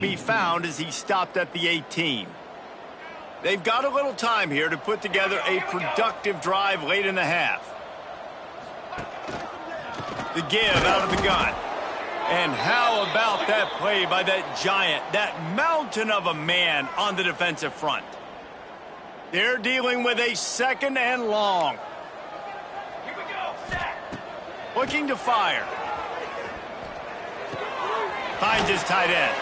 be found as he stopped at the 18. They've got a little time here to put together a productive drive late in the half. The give out of the gun. And how about that play by that giant, that mountain of a man on the defensive front? They're dealing with a 2nd and long. Here we go. Looking to fire. Finds his tight end.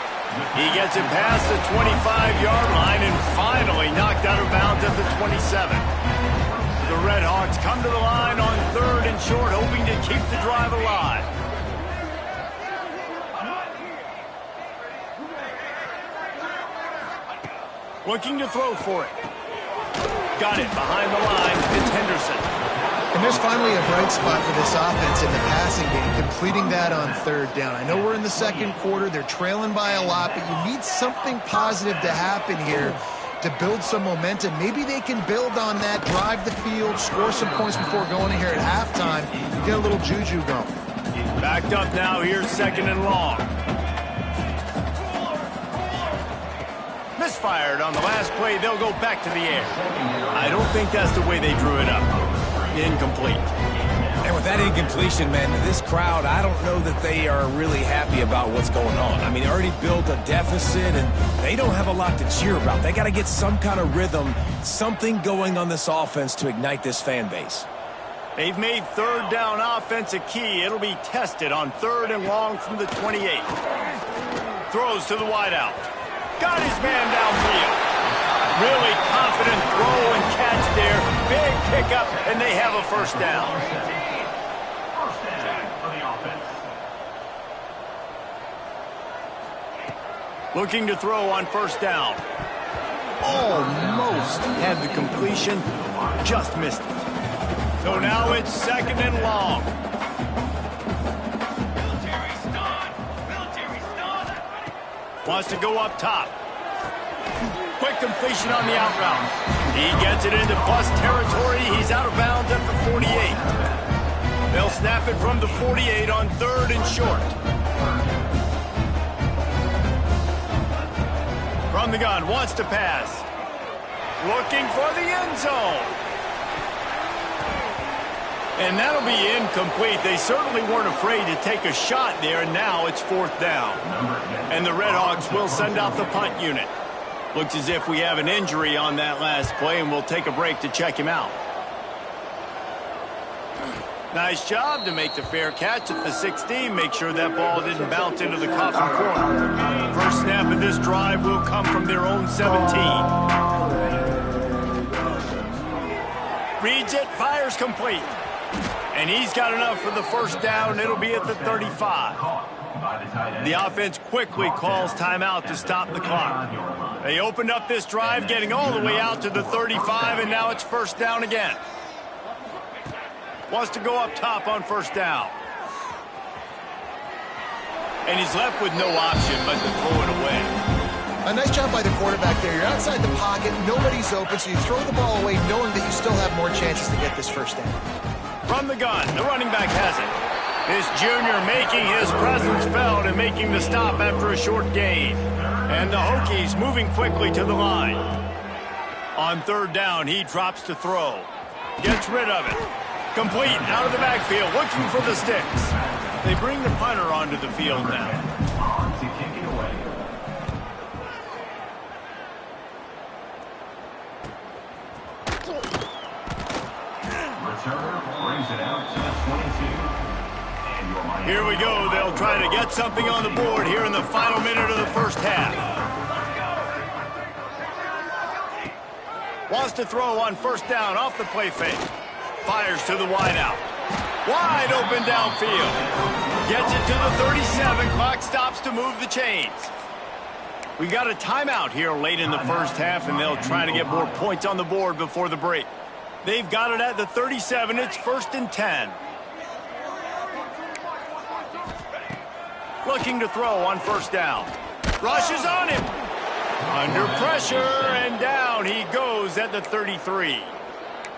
He gets it past the 25-yard line and finally knocked out of bounds at the 27. The Red Hawks come to the line on 3rd and short, hoping to keep the drive alive. Looking to throw for it. Got it behind the line. It's Henderson. And there's finally a bright spot for this offense in the passing game, completing that on 3rd down. I know we're in the 2nd quarter. They're trailing by a lot, but you need something positive to happen here to build some momentum. Maybe they can build on that, drive the field, score some points before going in here at halftime, get a little juju going. Backed up now. Here's 2nd and long. Misfired on the last play. They'll go back to the air. I don't think that's the way they drew it up. Incomplete. And with that incompletion, man, this crowd, I don't know that they are really happy about what's going on. I mean, they already built a deficit, and they don't have a lot to cheer about. They got to get some kind of rhythm, something going on this offense to ignite this fan base. They've made 3rd down offense a key. It'll be tested on 3rd and long from the 28. Throws to the wideout. Got his man downfield. Really confident throw and catch there. Big pickup, and they have a 1st down. Looking to throw on 1st down. Almost had the completion. Just missed it. So now it's 2nd and long. Wants to go up top. Quick completion on the out route. He gets it into bust territory. He's out of bounds at the 48. They'll snap it from the 48 on 3rd and short. From the gun, wants to pass. Looking for the end zone. And that'll be incomplete. They certainly weren't afraid to take a shot there, and now it's 4th down. And the Red Hawks will send out the punt unit. Looks as if we have an injury on that last play, and we'll take a break to check him out. Nice job to make the fair catch at the 16. Make sure that ball didn't bounce into the coffin corner. First snap of this drive will come from their own 17. Reads it, fires complete. And he's got enough for the 1st down. It'll be at the 35. The offense quickly calls timeout to stop the clock. They opened up this drive, getting all the way out to the 35, and now it's 1st down again. Wants to go up top on 1st down. And he's left with no option but to throw it away. A nice job by the quarterback there. You're outside the pocket, nobody's open, so you throw the ball away knowing that you still have more chances to get this 1st down. From the gun, the running back has it. This junior making his presence felt and making the stop after a short gain. And the Hokies moving quickly to the line. On 3rd down, he drops to throw. Gets rid of it. Complete out of the backfield, looking for the sticks. They bring the punter onto the field now. Here we go. They'll try to get something on the board here in the final minute of the 1st half. Wants to throw on 1st down off the play fake. Fires to the wideout. Wide open downfield. Gets it to the 37. Clock stops to move the chains. We got a timeout here late in the 1st half, and they'll try to get more points on the board before the break. They've got it at the 37. It's 1st and 10. Looking to throw on 1st down. Rushes on him. Under pressure, and down he goes at the 33.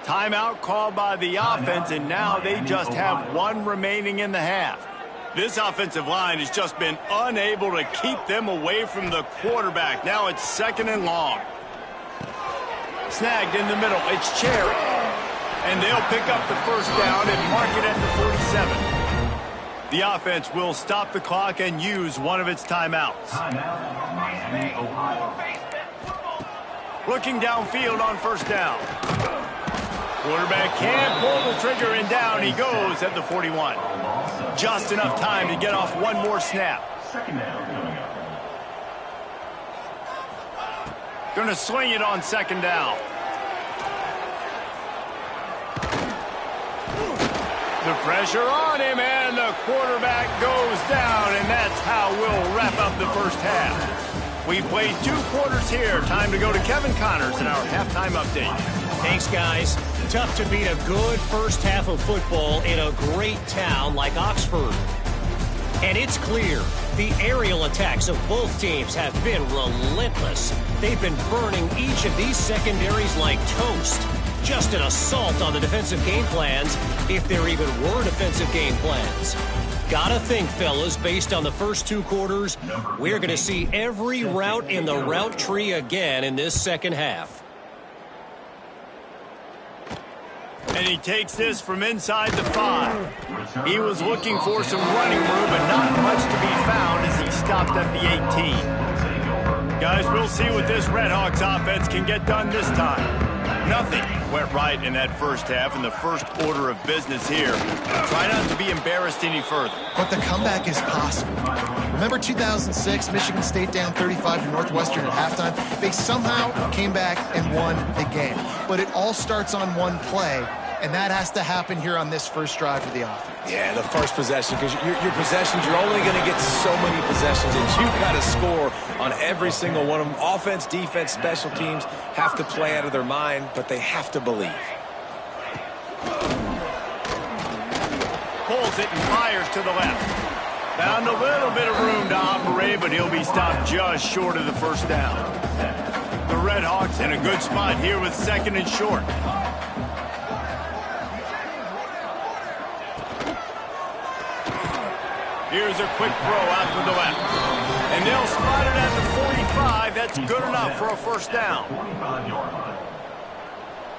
Timeout called by the offense, and now they just have 1 remaining in the half. This offensive line has just been unable to keep them away from the quarterback. Now it's 2nd and long. Snagged in the middle. It's Cherry. And they'll pick up the first down and mark it at the 47. The offense will stop the clock and use one of its timeouts. Looking downfield on first down. Quarterback can't pull the trigger, and down he goes at the 41. Just enough time to get off one more snap. Gonna swing it on 2nd down. The pressure on him, and the quarterback goes down, and that's how we'll wrap up the first half. We've played 2 quarters here. Time to go to Kevin Connors in our halftime update. Thanks, guys. Tough to beat a good first half of football in a great town like Oxford. And it's clear, the aerial attacks of both teams have been relentless. They've been burning each of these secondaries like toast. Just an assault on the defensive game plans, if there even were defensive game plans. Gotta think, fellas, based on the first 2 quarters, we're going to see every route in the route tree again in this second half. And he takes this from inside the 5. He was looking for some running room, but not much to be found as he stopped at the 18. Guys, we'll see what this Redhawks offense can get done this time. Nothing went right in that first half, and the first order of business here. Try not to be embarrassed any further. But the comeback is possible. Remember 2006, Michigan State down 35 to Northwestern at halftime? They somehow came back and won the game. But it all starts on one play, and that has to happen here on this first drive of the offense. Yeah, the first possession, because your possessions, you're only going to get so many possessions, and you've got to score on every single one of them. Offense, defense, special teams have to play out of their mind, but they have to believe. Pulls it and fires to the left. Found a little bit of room to operate, but he'll be stopped just short of the first down. The Redhawks in a good spot here with 2nd and short. Here's a quick throw out to the left. And they'll spot it at the 45. That's good enough for a first down.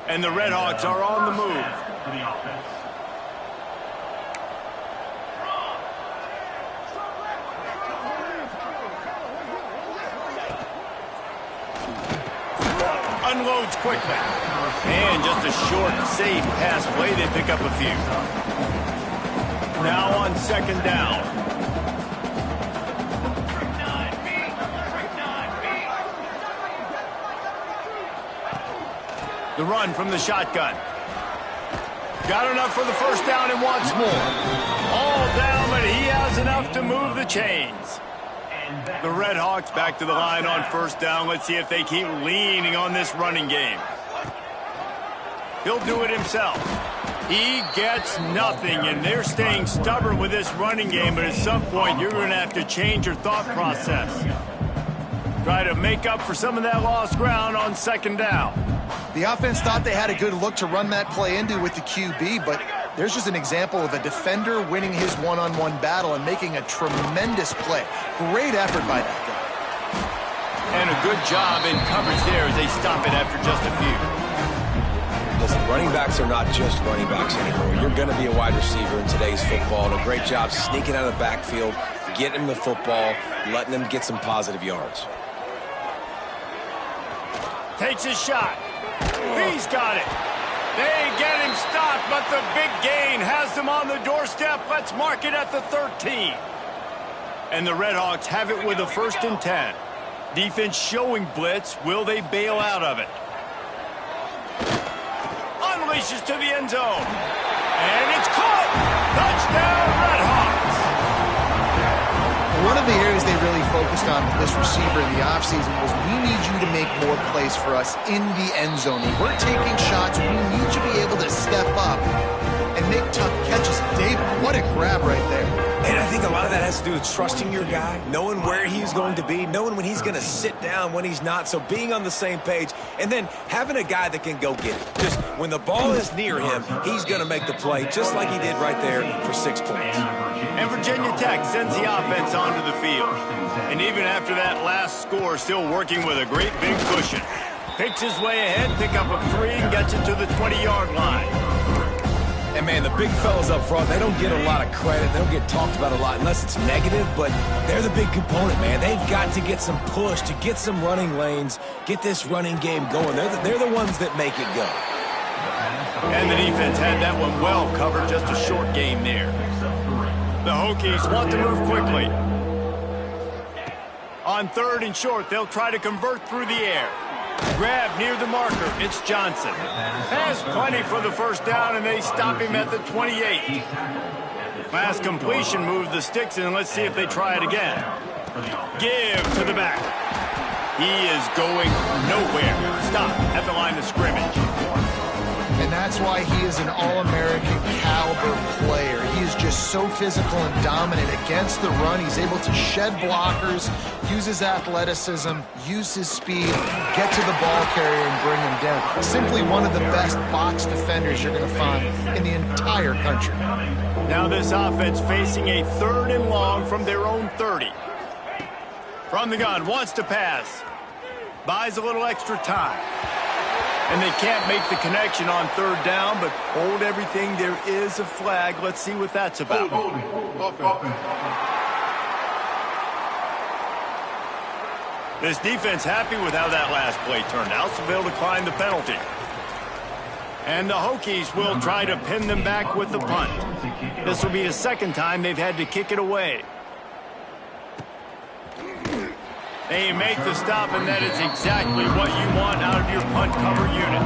And the Redhawks are on the move. Unloads quickly. And just a short, safe pass play. They pick up a few. Now on 2nd down. The run from the shotgun. Got enough for the first down and wants more. All down, but he has enough to move the chains. The Redhawks back to the line on first down. Let's see if they keep leaning on this running game. He'll do it himself. He gets nothing, and they're staying stubborn with this running game, but at some point you're going to have to change your thought process. Try to make up for some of that lost ground on 2nd down. The offense thought they had a good look to run that play into with the QB, but there's just an example of a defender winning his one-on-one battle and making a tremendous play. Great effort by that guy. And a good job in coverage there as they stop it after just a few. Listen, running backs are not just running backs anymore. You're going to be a wide receiver in today's football. And a great job sneaking out of the backfield, getting him the football, letting him get some positive yards. Takes his shot. He's got it. They get him stopped, but the big gain has them on the doorstep. Let's mark it at the 13. And the Redhawks have it with a 1st and 10. Defense showing blitz. Will they bail out of it? Unleashes to the end zone. And it's caught. Touchdown, Redhawks. One of the areas they really focused on with this receiver in the offseason was we need you to make more plays for us in the end zone. When we're taking shots, we need you to be able to step up and make tough catches. David, what a grab right there. And I think a lot of that has to do with trusting your guy, knowing where he's going to be, knowing when he's going to sit down, when he's not. So being on the same page, and then having a guy that can go get it. Just when the ball is near him, he's going to make the play, just like he did right there for 6 points. And Virginia Tech sends the offense onto the field. And even after that last score, still working with a great big cushion. Picks his way ahead, pick up a 3, and gets it to the 20-yard line. And, man, the big fellas up front, they don't get a lot of credit. They don't get talked about a lot unless it's negative, but they're the big component, man. They've got to get some push, to get some running lanes, get this running game going. They're the ones that make it go. And the defense had that one well covered, just a short game there. The Hokies want to move quickly. On 3rd and short, they'll try to convert through the air. Grab near the marker. It's Johnson. Has plenty for the first down, and they stop him at the 28. Last completion moved the sticks in. Let's see if they try it again. Give to the back. He is going nowhere. Stop at the line of scrimmage. And that's why he is an All-American caliber player. He is just so physical and dominant against the run. He's able to shed blockers, use his athleticism, use his speed, get to the ball carrier and bring him down. Simply one of the best box defenders you're going to find in the entire country. Now this offense facing a 3rd and long from their own 30. From the gun, wants to pass. Buys a little extra time. And they can't make the connection on 3rd down, but hold everything. There is a flag. Let's see what that's about. This defense happy with how that last play turned out, so they'll decline the penalty. And the Hokies will try to pin them back with the punt. This will be the 2nd time they've had to kick it away. They make the stop, and that is exactly what you want out of your punt cover unit.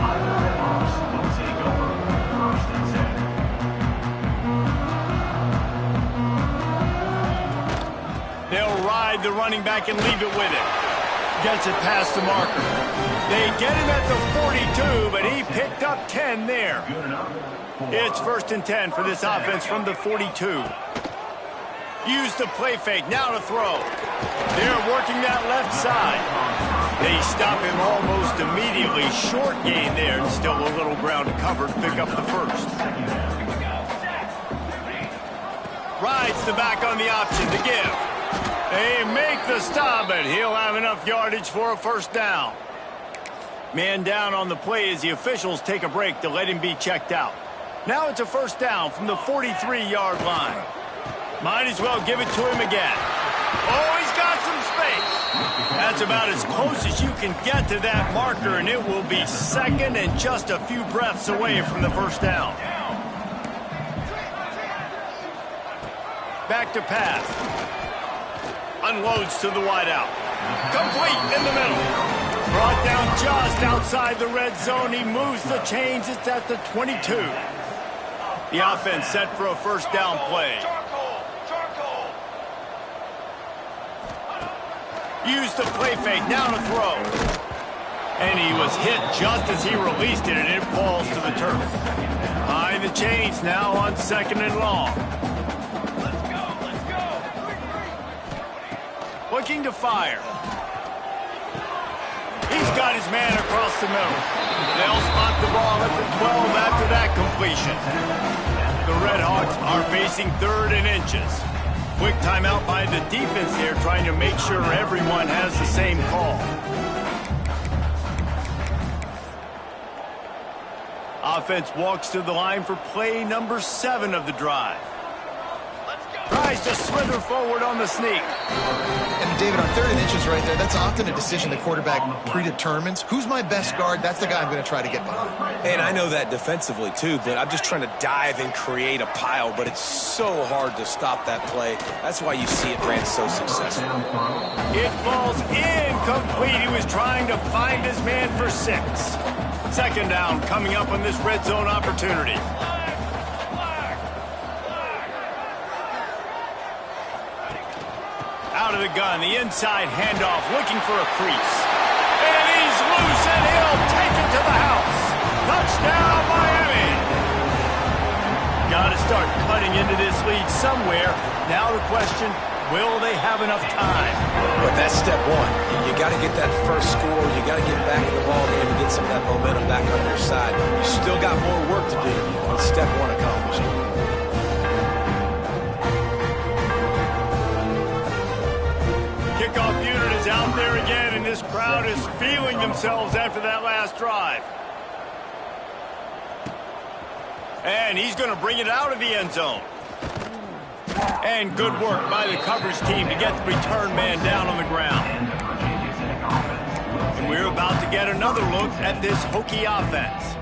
They'll ride the running back and leave it with it. Gets it past the marker. They get him at the 42, but he picked up 10 there. It's 1st and 10 for this offense from the 42. Use the play fake, now to throw. They're working that left side. They stop him almost immediately. Short gain there, and still a little ground to cover to pick up the 1st. Rides the back on the option to give. They make the stop, but he'll have enough yardage for a 1st down. Man down on the play as the officials take a break to let him be checked out. Now it's a 1st down from the 43-yard line. Might as well give it to him again. Oh, he's got some space. That's about as close as you can get to that marker, and it will be 2nd and just a few breaths away from the 1st down. Back to pass. Unloads to the wideout. Complete in the middle. Brought down just outside the red zone. He moves the chains. It's at the 22. The offense set for a 1st down play. Use the play fake, now to throw. And he was hit just as he released it, and it falls to the turf. Behind the chains now on 2nd and long. Looking to fire. He's got his man across the middle. They'll spot the ball at the 12 after that completion. The Red Hawks are facing 3rd and inches. Quick timeout by the defense here, trying to make sure everyone has the same call. Offense walks to the line for play number 7 of the drive. Tries to slither forward on the sneak. And David, on 3rd and inches right there, that's often a decision the quarterback predetermines. Who's my best guard? That's the guy I'm going to try to get behind. And I know that defensively, too, but I'm just trying to dive and create a pile, but it's so hard to stop that play. That's why you see it ran so successful. It falls incomplete. He was trying to find his man for 6. 2nd down coming up on this red zone opportunity. Out of the gun, the inside handoff, looking for a crease. And he's loose, and he'll take it to the house. Touchdown, Miami! Got to start cutting into this lead somewhere. Now the question, will they have enough time? But that's step 1. You got to get that first score. You got to get back in the ball game and get some of that momentum back on your side. You still got more work to do, but step 1 accomplished. this crowd is feeling themselves after that last drive. And he's going to bring it out of the end zone. And good work by the coverage team to get the return man down on the ground. And we're about to get another look at this Hokie offense.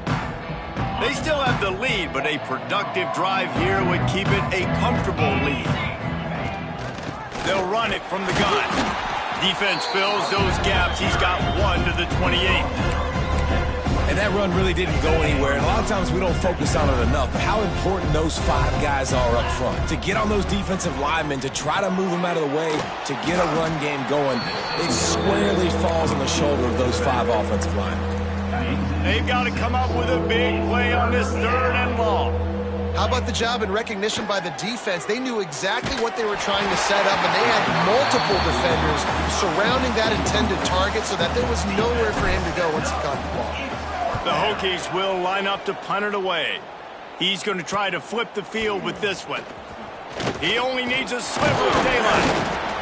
They still have the lead, but a productive drive here would keep it a comfortable lead. They'll run it from the gun. Defense fills those gaps. He's got 1 to the 28. And that run really didn't go anywhere. And a lot of times we don't focus on it enough. But how important those 5 guys are up front. To get on those defensive linemen, to try to move them out of the way, to get a run game going, it squarely falls on the shoulder of those 5 offensive linemen. They've got to come up with a big play on this 3rd and long. How about the job and recognition by the defense? They knew exactly what they were trying to set up, and they had multiple defenders surrounding that intended target so that there was nowhere for him to go once he caught the ball. The Hokies will line up to punt it away. He's going to try to flip the field with this one. He only needs a sliver of daylight.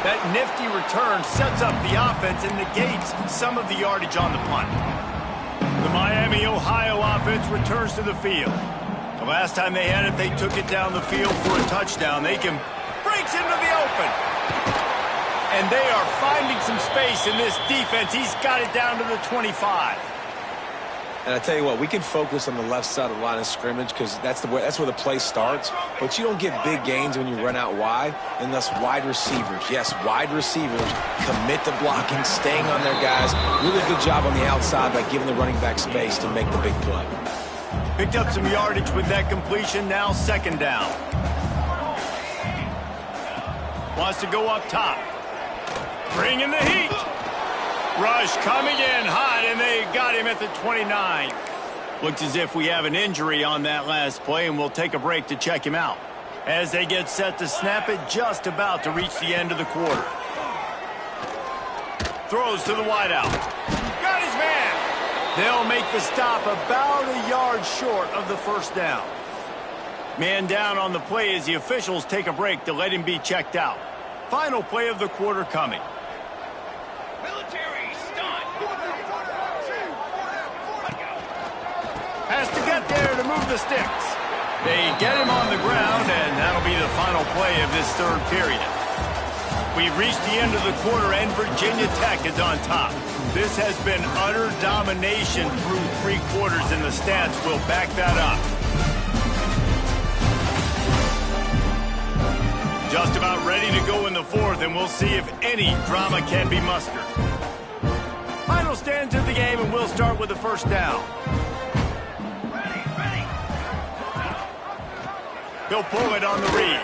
That nifty return sets up the offense and negates some of the yardage on the punt. The Miami, Ohio offense returns to the field. The last time they had it, they took it down the field for a touchdown. Breaks into the open. And they are finding some space in this defense. He's got it down to the 25. And I tell you what, we can focus on the left side of the line of scrimmage because that's where the play starts. But you don't get big gains when you run out wide unless wide receivers, yes, wide receivers, commit to blocking, staying on their guys. Really good job on the outside by giving the running back space to make the big play. Picked up some yardage with that completion, now 2nd down. Wants to go up top. Bring in the heat. Rush coming in hot, and they got him at the 29. Looks as if we have an injury on that last play, and we'll take a break to check him out. As they get set to snap it, just about to reach the end of the quarter. Throws to the wideout. Got his man. They'll make the stop about a yard short of the 1st down. Man down on the play as the officials take a break to let him be checked out. Final play of the quarter coming. Has to get there to move the sticks. They get him on the ground, and that'll be the final play of this 3rd period. We've reached the end of the quarter, and Virginia Tech is on top. This has been utter domination through 3 quarters, and the stats will back that up. Just about ready to go in the 4th, and we'll see if any drama can be mustered. Final stands of the game, and we'll start with the 1st down. He'll pull it on the read.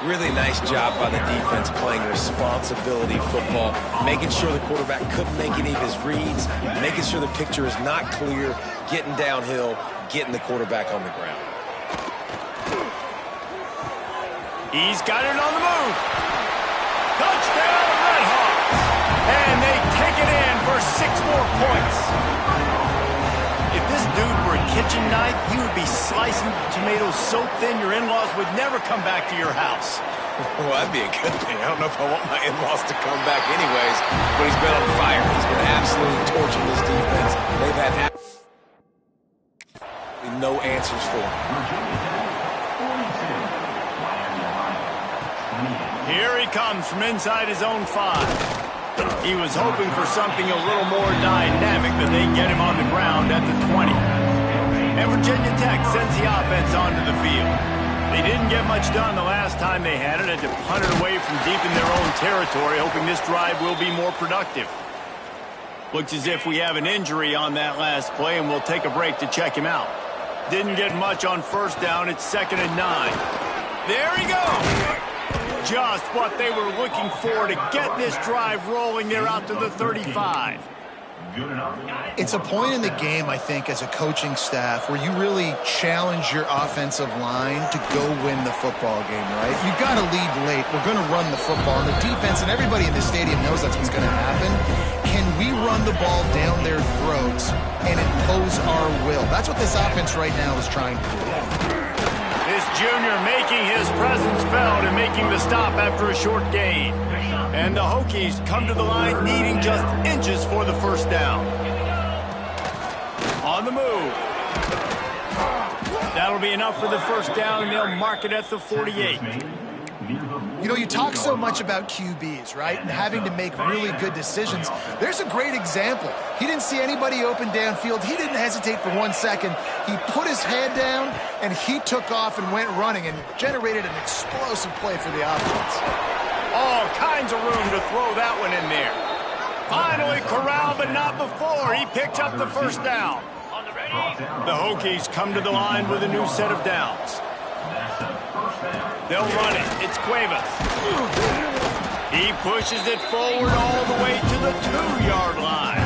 Really nice job by the defense playing responsibility football, making sure the quarterback couldn't make any of his reads, making sure the picture is not clear, getting downhill, getting the quarterback on the ground. He's got it on the move. Touchdown, Redhawks. And they take it in for 6 more points. If this dude were a kitchen knife, he would be slicing tomatoes so thin your in-laws would never come back to your house. Well, that'd be a good thing. I don't know if I want my in-laws to come back anyways, but he's been on fire. He's been absolutely torching this defense. They've had absolutely no answers for him. Here he comes from inside his own 5. He was hoping for something a little more dynamic, but they get him on the ground at the 20. And Virginia Tech sends the offense onto the field. They didn't get much done the last time they had it, had to punt it away from deep in their own territory, hoping this drive will be more productive. Looks as if we have an injury on that last play, and we'll take a break to check him out. Didn't get much on 1st down. It's 2nd and 9. There he goes. Just what they were looking for to get this drive rolling. They're out to the 35. It's a point in the game, I think, as a coaching staff where you really challenge your offensive line to go win the football game, right? You've got to lead late. We're going to run the football. And the defense and everybody in the stadium knows that's what's going to happen. Can we run the ball down their throats and impose our will? That's what this offense right now is trying to do. This junior making his presence felt and making the stop after a short gain. And the Hokies come to the line needing just inches for the first down. On the move. That'll be enough for the first down, and they'll mark it at the 48. You know, you talk so much about QBs, right, and having to make really good decisions. There's a great example. He didn't see anybody open downfield. He didn't hesitate for 1 second. He put his head down, and he took off and went running and generated an explosive play for the offense. All kinds of room to throw that one in there. Finally corralled, but not before. He picked up the first down. The Hokies come to the line with a new set of downs. They'll run it. It's Cuevas. He pushes it forward all the way to the 2-yard line.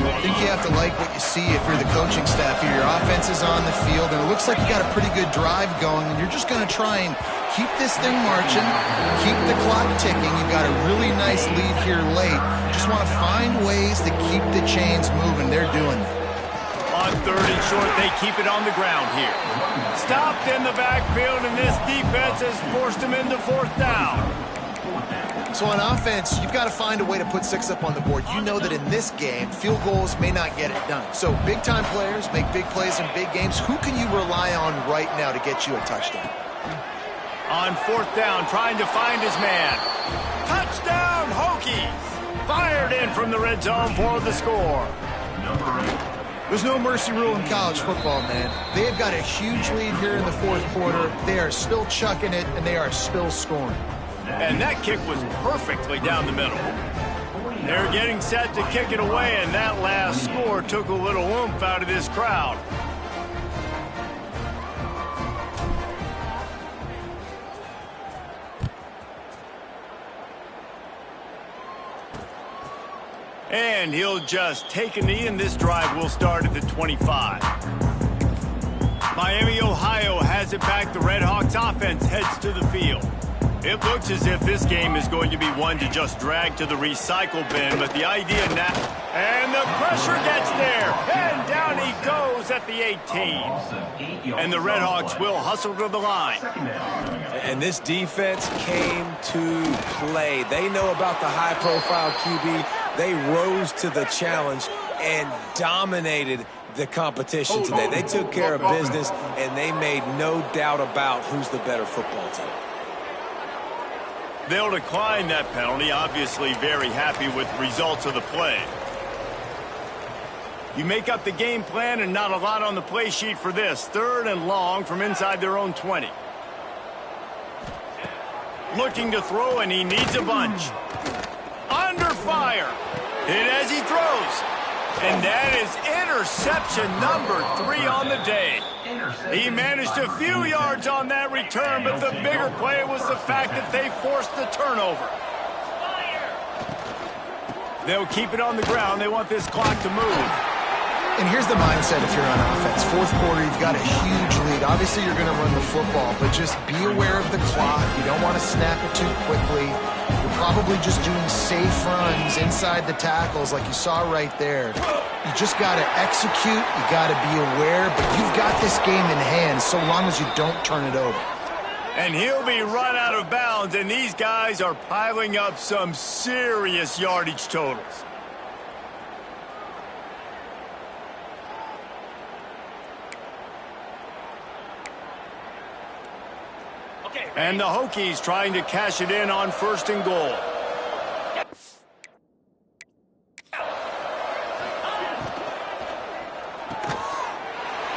I think you have to like what you see if you're the coaching staff here. Your offense is on the field, and it looks like you got a pretty good drive going, and you're just going to try and keep this thing marching, keep the clock ticking. You've got a really nice lead here late. Just want to find ways to keep the chains moving. They're doing that. On 3rd and short, they keep it on the ground here. Stopped in the backfield, and this defense has forced him into 4th down. So on offense, you've got to find a way to put 6 up on the board. You know that in this game, field goals may not get it done. So big-time players make big plays in big games. Who can you rely on right now to get you a touchdown? On 4th down, trying to find his man. Touchdown, Hokies! Fired in from the red zone for the score. There's no mercy rule in college football, man. They have got a huge lead here in the 4th quarter. They are still chucking it, and they are still scoring. And that kick was perfectly down the middle. They're getting set to kick it away, and that last score took a little oomph out of this crowd. And he'll just take a knee, and this drive will start at the 25. Miami, Ohio has it back. The Red Hawks offense heads to the field. It looks as if this game is going to be one to just drag to the recycle bin, but the idea now... And the pressure gets there, and down he goes at the 18. And the Red Hawks will hustle to the line. And this defense came to play. They know about the high-profile QB. They rose to the challenge and dominated the competition today. They took care of business, and they made no doubt about who's the better football team. They'll decline that penalty, obviously very happy with the results of the play. You make up the game plan, and not a lot on the play sheet for this. 3rd and long from inside their own 20. Looking to throw, and he needs a bunch. Under fire. Hit as he throws. And that is interception number 3 on the day. He managed a few yards on that return, but the bigger play was the fact that they forced the turnover. They'll keep it on the ground. They want this clock to move. And here's the mindset if you're on offense. 4th quarter, you've got a huge lead. Obviously, you're going to run the football, but just be aware of the clock. You don't want to snap it too quickly. You're probably just doing safe runs inside the tackles like you saw right there. You just got to execute. You got to be aware, but you've got this game in hand so long as you don't turn it over. And he'll be run out of bounds, and these guys are piling up some serious yardage totals. And the Hokies trying to cash it in on 1st and goal.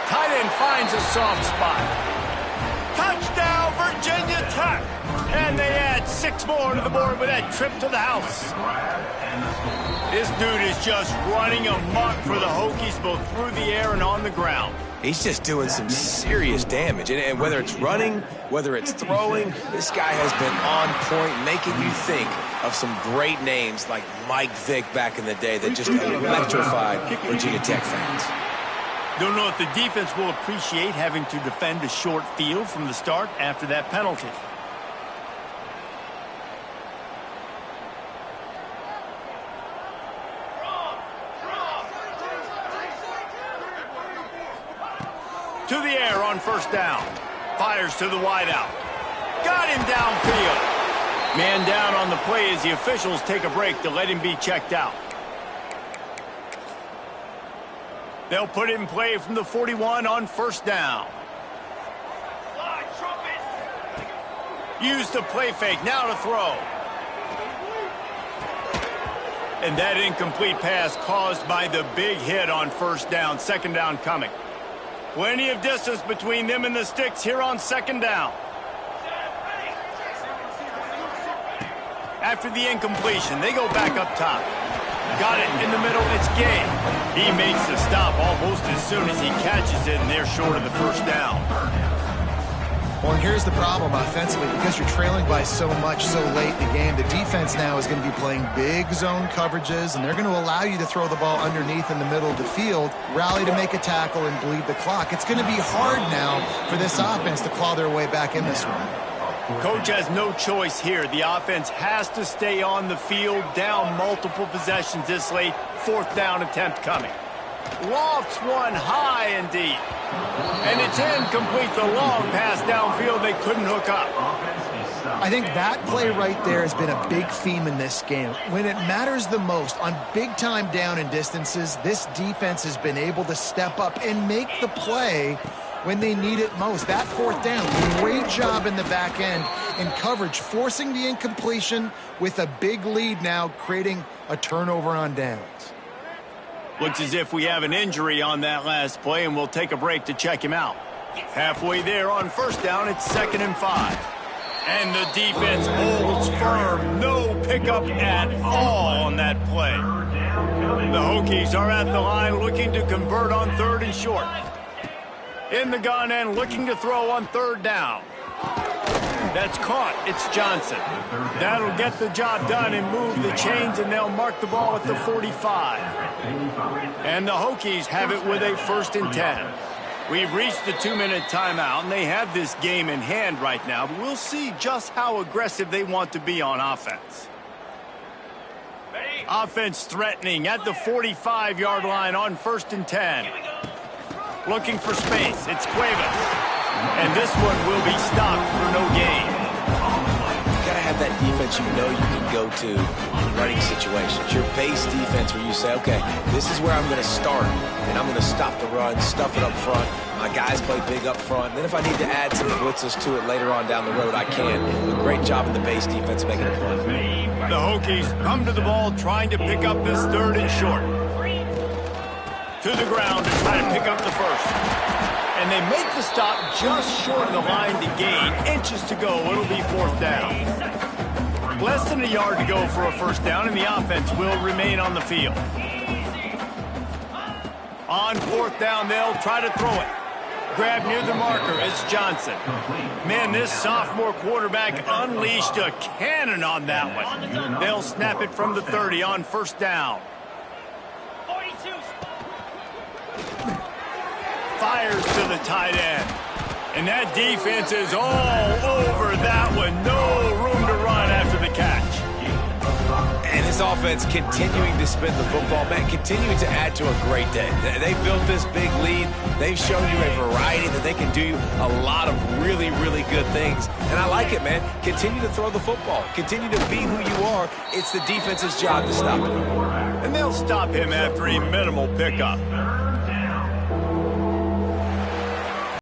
Tight end finds a soft spot. Touchdown, Virginia Tech. And they add 6 more to the board with that trip to the house. This dude is just running amok for the Hokies both through the air and on the ground. He's just doing some serious damage. And whether it's running, whether it's throwing, this guy has been on point, making you think of some great names like Mike Vick back in the day that just electrified Virginia Tech fans. Don't know if the defense will appreciate having to defend a short field from the start after that penalty. To the air on first down. Fires to the wideout. Got him downfield. Man down on the play as the officials take a break to let him be checked out. They'll put it in play from the 41 on first down. Use the play fake, now to throw. And that incomplete pass caused by the big hit on first down. Second down coming. Plenty of distance between them and the sticks here on second down. After the incompletion, they go back up top. Got it in the middle, it's Gay. He makes the stop almost as soon as he catches it, and they're short of the first down. Well, and here's the problem offensively. Because you're trailing by so much so late in the game, the defense now is going to be playing big zone coverages, and they're going to allow you to throw the ball underneath in the middle of the field, rally to make a tackle, and bleed the clock. It's going to be hard now for this offense to claw their way back in this one. Coach has no choice here. The offense has to stay on the field, down multiple possessions this late. Fourth down attempt coming. Lofts one high and deep. And it's incomplete. The long pass downfield they couldn't hook up. I think that play right there has been a big theme in this game. When it matters the most, on big-time down and distances, this defense has been able to step up and make the play when they need it most. That fourth down, great job in the back end in coverage, forcing the incompletion with a big lead now, creating a turnover on downs. Looks as if we have an injury on that last play, and we'll take a break to check him out. Halfway there on first down, it's 2nd and 5. And the defense holds firm. No pickup at all on that play. The Hokies are at the line looking to convert on 3rd and short. In the gun and looking to throw on 3rd down. That's caught. It's Johnson. That'll get the job done and move the chains, and they'll mark the ball at the 45. And the Hokies have it with a 1st and 10. We've reached the 2-minute timeout, and they have this game in hand right now, but we'll see just how aggressive they want to be on offense. Offense threatening at the 45-yard line on 1st and 10. Looking for space. It's Cuevas. And this one will be stopped for no gain. You got to have that defense you know you can go to in running situations. Your base defense where you say, okay, this is where I'm going to start, and I'm going to stop the run, stuff it up front. My guys play big up front. Then if I need to add some blitzes to it later on down the road, I can. A great job in the base defense making a play. The Hokies come to the ball trying to pick up this 3rd and short. To the ground to try to pick up the first. And they make the stop just short of the line to gain. Inches to go. It'll be 4th down. Less than a yard to go for a 1st down, and the offense will remain on the field. On 4th down, they'll try to throw it. Grab near the marker. It's Johnson. Man, this sophomore quarterback unleashed a cannon on that one. They'll snap it from the 30 on 1st down. Fires to the tight end. And that defense is all over that one. No room to run after the catch. And this offense continuing to spin the football, man, continuing to add to a great day. They built this big lead. They've shown you a variety that they can do a lot of really, really good things. And I like it, man. Continue to throw the football. Continue to be who you are. It's the defense's job to stop it. And they'll stop him after a minimal pickup.